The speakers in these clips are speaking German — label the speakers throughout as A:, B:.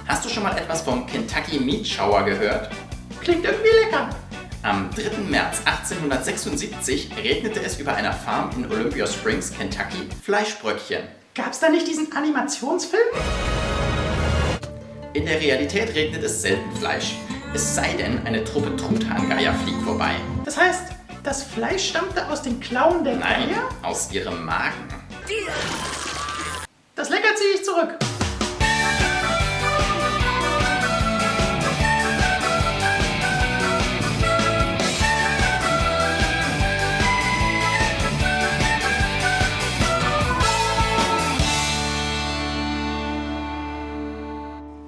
A: Hast du schon mal etwas vom Kentucky Meat Shower gehört?
B: Klingt irgendwie lecker.
A: Am 3. März 1876 regnete es über einer Farm in Olympia Springs, Kentucky, Fleischbröckchen.
B: Gab's da nicht diesen Animationsfilm?
A: In der Realität regnet es selten Fleisch. Es sei denn, eine Truppe Truthahngeier fliegt vorbei.
B: Das heißt, das Fleisch stammte aus den Klauen der
A: Nein,
B: Geier?
A: aus ihrem Magen.
B: Das Lecker ziehe ich zurück.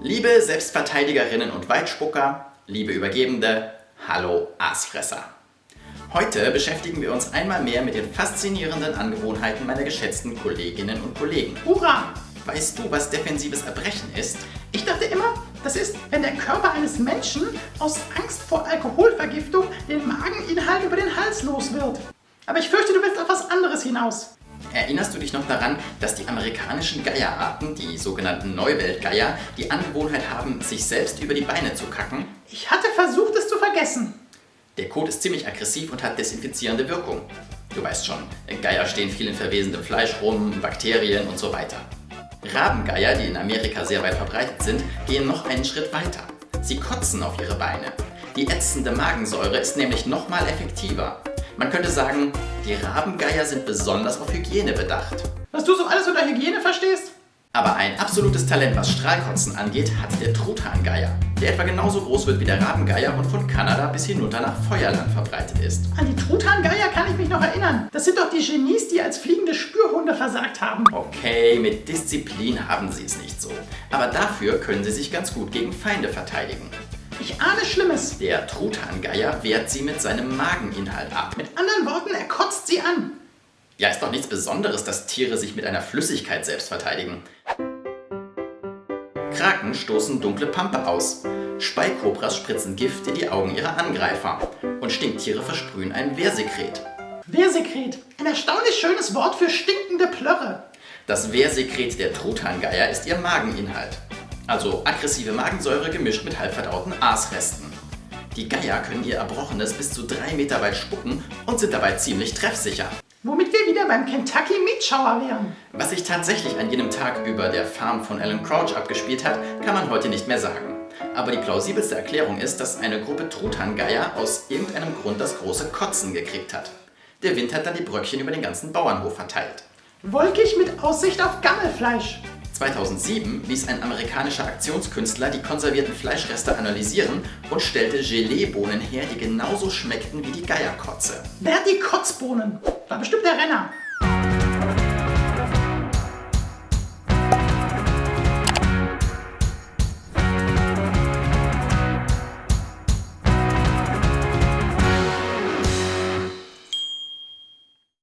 A: Liebe Selbstverteidigerinnen und Weitspucker, liebe Übergebende, hallo Aasfresser. Heute beschäftigen wir uns einmal mehr mit den faszinierenden Angewohnheiten meiner geschätzten Kolleginnen und Kollegen.
B: Hurra!
A: Weißt du, was defensives Erbrechen ist?
B: Ich dachte immer, das ist, wenn der Körper eines Menschen aus Angst vor Alkoholvergiftung den Mageninhalt über den Hals los wird. Aber ich fürchte, du willst auf was anderes hinaus.
A: Erinnerst du dich noch daran, dass die amerikanischen Geierarten, die sogenannten Neuweltgeier, die Angewohnheit haben, sich selbst über die Beine zu kacken?
B: Ich hatte versucht, es zu vergessen.
A: Der Kot ist ziemlich aggressiv und hat desinfizierende Wirkung. Du weißt schon, Geier stehen viel in verwesendem Fleisch rum, Bakterien und so weiter. Rabengeier, die in Amerika sehr weit verbreitet sind, gehen noch einen Schritt weiter. Sie kotzen auf ihre Beine. Die ätzende Magensäure ist nämlich nochmal effektiver. Man könnte sagen, die Rabengeier sind besonders auf Hygiene bedacht.
B: Was du so alles unter Hygiene verstehst?
A: Aber ein absolutes Talent, was Strahlkotzen angeht, hat der Truthahngeier, der etwa genauso groß wird wie der Rabengeier und von Kanada bis hinunter nach Feuerland verbreitet ist.
B: An die Truthahngeier kann ich mich noch erinnern. Das sind doch die Genies, die als fliegende Spürhunde versagt haben.
A: Okay, mit Disziplin haben sie es nicht so. Aber dafür können sie sich ganz gut gegen Feinde verteidigen.
B: Ich ahne Schlimmes.
A: Der Truthahngeier wehrt sie mit seinem Mageninhalt ab.
B: Mit anderen Worten, er kotzt sie an.
A: Ja, ist doch nichts Besonderes, dass Tiere sich mit einer Flüssigkeit selbst verteidigen. Kraken stoßen dunkle Pampe aus. Speikobras spritzen Gift in die Augen ihrer Angreifer. Und Stinktiere versprühen ein Wehrsekret.
B: Wehrsekret. Ein erstaunlich schönes Wort für stinkende Plörre.
A: Das Wehrsekret der Truthahngeier ist ihr Mageninhalt. Also aggressive Magensäure gemischt mit halbverdauten Aasresten. Die Geier können ihr Erbrochenes bis zu 3 Meter weit spucken und sind dabei ziemlich treffsicher.
B: Womit wir wieder beim Kentucky Meat Shower wären.
A: Was sich tatsächlich an jenem Tag über der Farm von Alan Crouch abgespielt hat, kann man heute nicht mehr sagen. Aber die plausibelste Erklärung ist, dass eine Gruppe Truthahngeier aus irgendeinem Grund das große Kotzen gekriegt hat. Der Wind hat dann die Bröckchen über den ganzen Bauernhof verteilt.
B: Wolkig mit Aussicht auf Gammelfleisch.
A: 2007 ließ ein amerikanischer Aktionskünstler die konservierten Fleischreste analysieren und stellte Geleebohnen her, die genauso schmeckten wie die Geierkotze.
B: Wer hat die Kotzbohnen? War bestimmt der Renner.